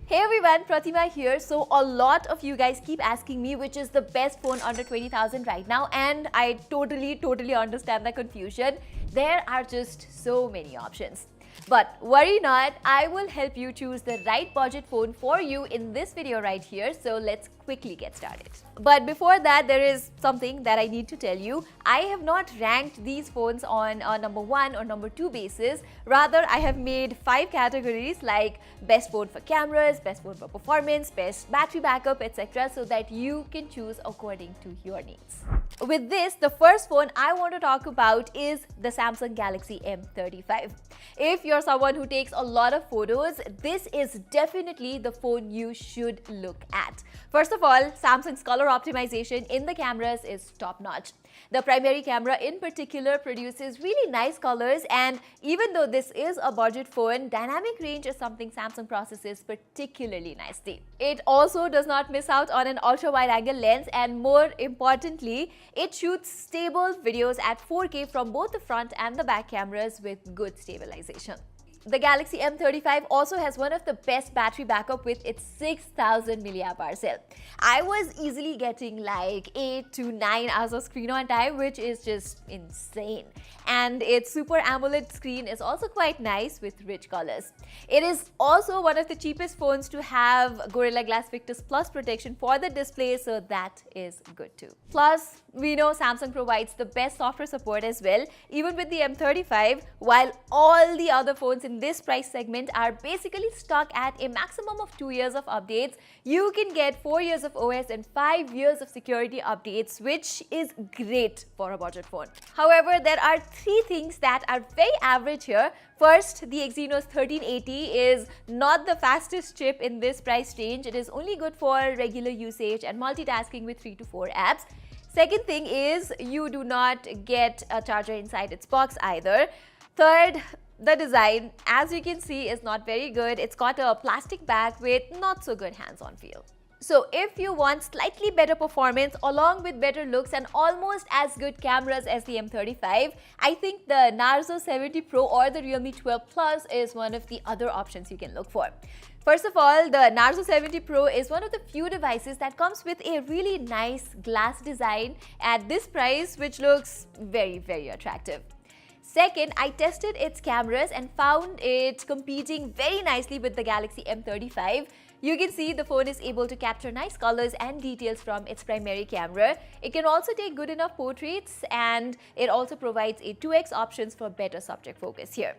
Hey everyone, Pratima here. So a lot of you guys keep asking me which is the best phone under 20,000 right now, and I totally understand the confusion. There are just so many options. But worry not, I will help you choose the right budget phone for you in this video right here. So let's quickly get started. But before that, there is something that I need to tell you. I have not ranked these phones on a number 1 or number 2 basis. Rather, I have made 5 categories like best phone for cameras, best phone for performance, best battery backup, etc. so that you can choose according to your needs. With this, the first phone I want to talk about is the Samsung Galaxy M35. If you're someone who takes a lot of photos, this is definitely the phone you should look at. First of all, Samsung's color optimization in the cameras is top-notch. The primary camera in particular produces really nice colors, and even though this is a budget phone, dynamic range is something Samsung processes particularly nicely. It also does not miss out on an ultra-wide-angle lens, and more importantly, it shoots stable videos at 4K from both the front and the back cameras with good stabilization. The Galaxy M35 also has one of the best battery backup with its 6000 mAh cell. I was easily getting like 8 to 9 hours of screen on time, which is just insane. And its Super AMOLED screen is also quite nice with rich colors. It is also one of the cheapest phones to have Gorilla Glass Victus Plus protection for the display, so that is good too. Plus, we know Samsung provides the best software support as well. Even with the M35, while all the other phones in this price segment are basically stuck at a maximum of 2 years of updates, you can get 4 years of OS and 5 years of security updates, which is great for a budget phone. However, there are 3 things that are very average here. First, the Exynos 1380 is not the fastest chip in this price range. It is only good for regular usage and multitasking with 3 to 4 apps. Second thing is you do not get a charger inside its box either. Third, the design, as you can see, is not very good. It's got a plastic bag with not so good hands-on feel. So if you want slightly better performance along with better looks and almost as good cameras as the M35, I think the Narzo 70 Pro or the Realme 12 Plus is one of the other options you can look for. First of all, the Narzo 70 Pro is one of the few devices that comes with a really nice glass design at this price, which looks very attractive. Second, I tested its cameras and found it competing very nicely with the Galaxy M35. You can see the phone is able to capture nice colors and details from its primary camera. It can also take good enough portraits, and it also provides a 2x options for better subject focus here.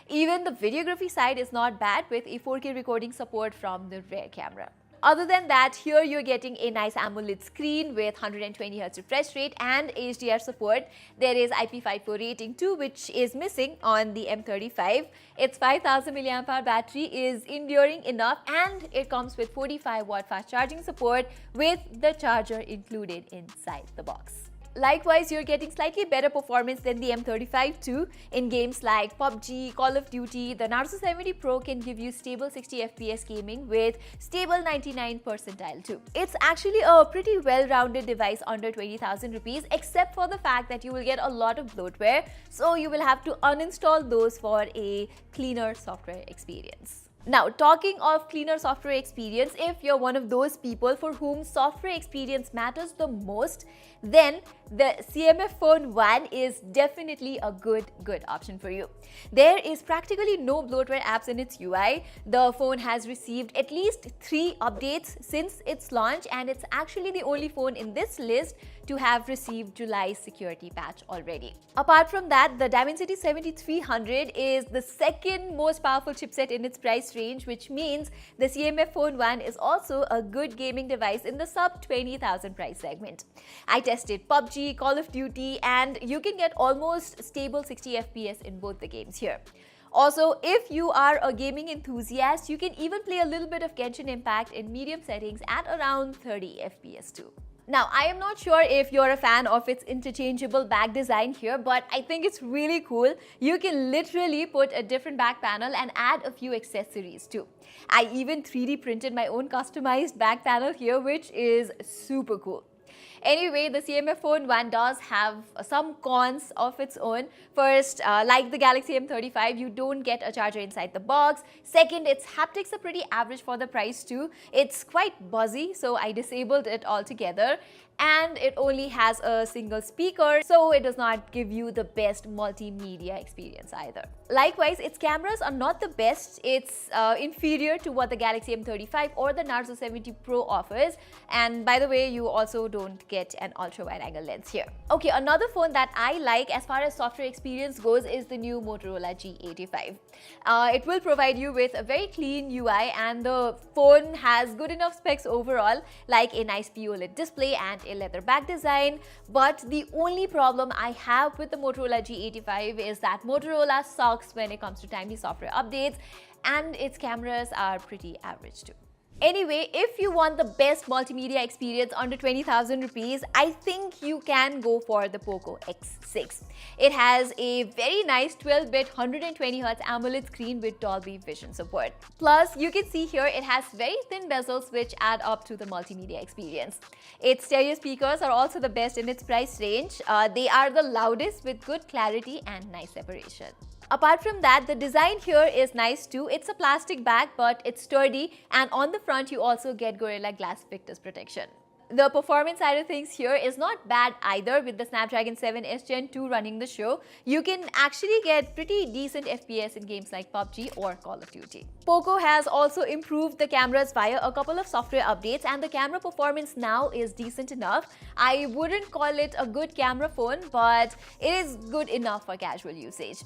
Even the videography side is not bad with a 4K recording support from the rear camera. Other than that, here you're getting a nice AMOLED screen with 120Hz refresh rate and HDR support. There is IP54 rating too, which is missing on the M35. Its 5000 mAh battery is enduring enough, and it comes with 45-watt fast charging support with the charger included inside the box. Likewise, you're getting slightly better performance than the M35 too. In games like PUBG, Call of Duty, the Narzo 70 Pro can give you stable 60 FPS gaming with stable 99 percentile too. It's actually a pretty well-rounded device under 20,000 rupees, except for the fact that you will get a lot of bloatware, so you will have to uninstall those for a cleaner software experience. Now, talking of cleaner software experience, if you're one of those people for whom software experience matters the most, then the CMF Phone 1 is definitely a good option for you. There is practically no bloatware apps in its UI. The phone has received at least 3 updates since its launch, and it's actually the only phone in this list to have received July's security patch already. Apart from that, the Dimensity 7300 is the second most powerful chipset in its price range, which means the CMF Phone 1 is also a good gaming device in the sub 20,000 price segment. I tested PUBG, Call of Duty, and you can get almost stable 60 FPS in both the games here. Also, if you are a gaming enthusiast, you can even play a little bit of Genshin Impact in medium settings at around 30 FPS too. Now, I am not sure if you're a fan of its interchangeable back design here, but I think it's really cool. You can literally put a different back panel and add a few accessories too. I even 3D printed my own customized back panel here, which is super cool. Anyway, the CMF Phone 1 does have some cons of its own. First, like the Galaxy M35, you don't get a charger inside the box. Second, its haptics are pretty average for the price too. It's quite buzzy, so I disabled it altogether. And it only has a single speaker, so it does not give you the best multimedia experience either. Likewise, its cameras are not the best. It's inferior to what the Galaxy M35 or the Narzo 70 Pro offers. And by the way, you also don't get an ultra-wide-angle lens here. Okay, another phone that I like as far as software experience goes is the new Motorola G85. It will provide you with a very clean UI, and the phone has good enough specs overall, like a nice POLED display and a leather back design. But the only problem I have with the Motorola G85 is that Motorola sucks when it comes to timely software updates, and its cameras are pretty average too. Anyway, if you want the best multimedia experience under 20,000 rupees, I think you can go for the POCO X6. It has a very nice 12-bit 120Hz AMOLED screen with Dolby Vision support. Plus, you can see here it has very thin bezels which add up to the multimedia experience. Its stereo speakers are also the best in its price range. They are the loudest with good clarity and nice separation. Apart from that, the design here is nice too. It's a plastic bag, but it's sturdy, and on the front you also get Gorilla Glass Victus protection. The performance side of things here is not bad either. With the Snapdragon 7S Gen 2 running the show, you can actually get pretty decent FPS in games like PUBG or Call of Duty. POCO has also improved the cameras via a couple of software updates, and the camera performance now is decent enough. I wouldn't call it a good camera phone, but it is good enough for casual usage.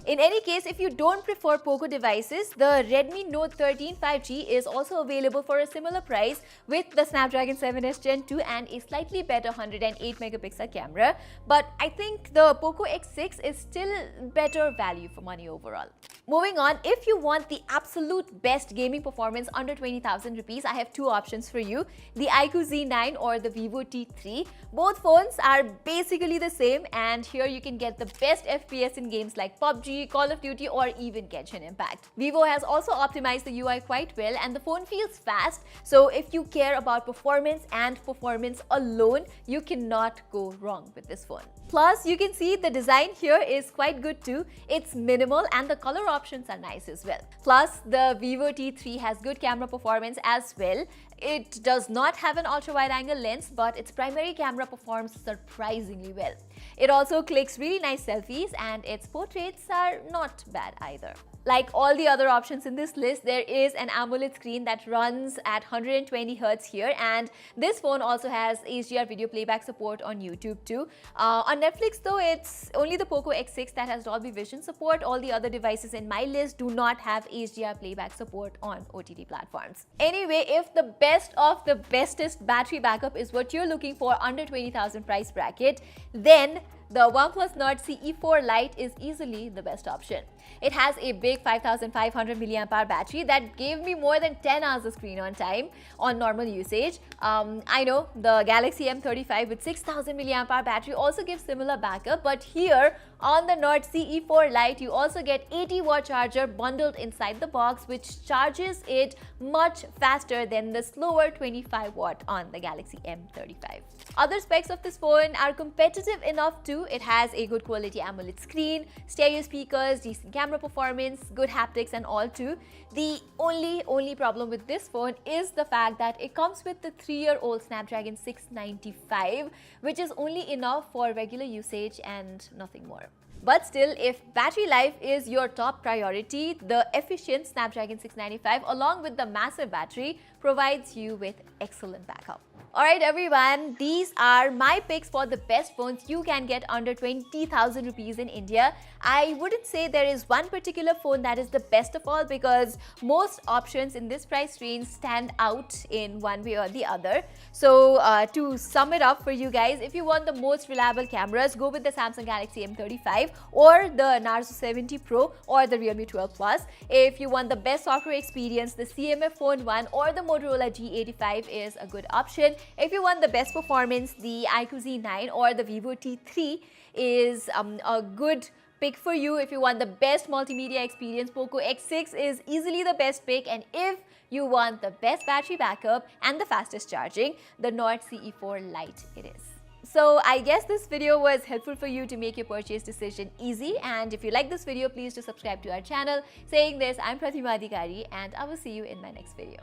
In any case, if you don't prefer POCO devices, the Redmi Note 13 5G is also available for a similar price with the Snapdragon 7S Gen 2 and a slightly better 108 megapixel camera. But I think the POCO X6 is still better value for money overall. Moving on, if you want the absolute best gaming performance under 20,000 rupees, I have two options for you: the iQOO Z9 or the Vivo T3. Both phones are basically the same, and here you can get the best FPS in games like PUBG, Call of Duty, or even Genshin Impact. Vivo has also optimized the UI quite well, and the phone feels fast, so if you care about performance and performance alone, you cannot go wrong with this phone. Plus, you can see the design here is quite good too. It's minimal and the color options are nice as well. Plus, the Vivo T3 has good camera performance as well. It does not have an ultra-wide-angle lens, but its primary camera performs surprisingly well. It also clicks really nice selfies, and its portraits are not bad either. Like all the other options in this list, there is an AMOLED screen that runs at 120Hz here, and this phone also has HDR video playback support on YouTube too. On Netflix though, it's only the POCO X6 that has Dolby Vision support. All the other devices in my list do not have HDR playback support on OTT platforms. Anyway, if the best of the bestest battery backup is what you're looking for under 20,000 price bracket, then the OnePlus Nord CE4 Lite is easily the best option. It has a big 5500 mAh battery that gave me more than 10 hours of screen on time on normal usage. I know the Galaxy M35 with 6000 mAh battery also gives similar backup, but here on the Nord CE4 Lite, you also get 80-watt charger bundled inside the box, which charges it much faster than the slower 25-watt on the Galaxy M35. Other specs of this phone are competitive enough too. It has a good quality AMOLED screen, stereo speakers, decent camera performance, good haptics and all too. The only problem with this phone is the fact that it comes with the 3-year-old Snapdragon 695, which is only enough for regular usage and nothing more. But still, if battery life is your top priority, the efficient Snapdragon 695 along with the massive battery provides you with excellent backup. Alright everyone, these are my picks for the best phones you can get under 20,000 rupees in India. I wouldn't say there is one particular phone that is the best of all, because most options in this price range stand out in one way or the other. So to sum it up for you guys, if you want the most reliable cameras, go with the Samsung Galaxy M35 or the Narzo 70 Pro or the Realme 12 Plus. If you want the best software experience, the CMF Phone 1 or the Motorola G85 is a good option. If you want the best performance, the iQOO Z9 or the Vivo T3 is a good pick for you. If you want the best multimedia experience, POCO X6 is easily the best pick. And if you want the best battery backup and the fastest charging, the Nord CE4 Lite it is. So I guess this video was helpful for you to make your purchase decision easy, and if you like this video, please do subscribe to our channel. Saying this, I'm Pratima Adhikari and I will see you in my next video.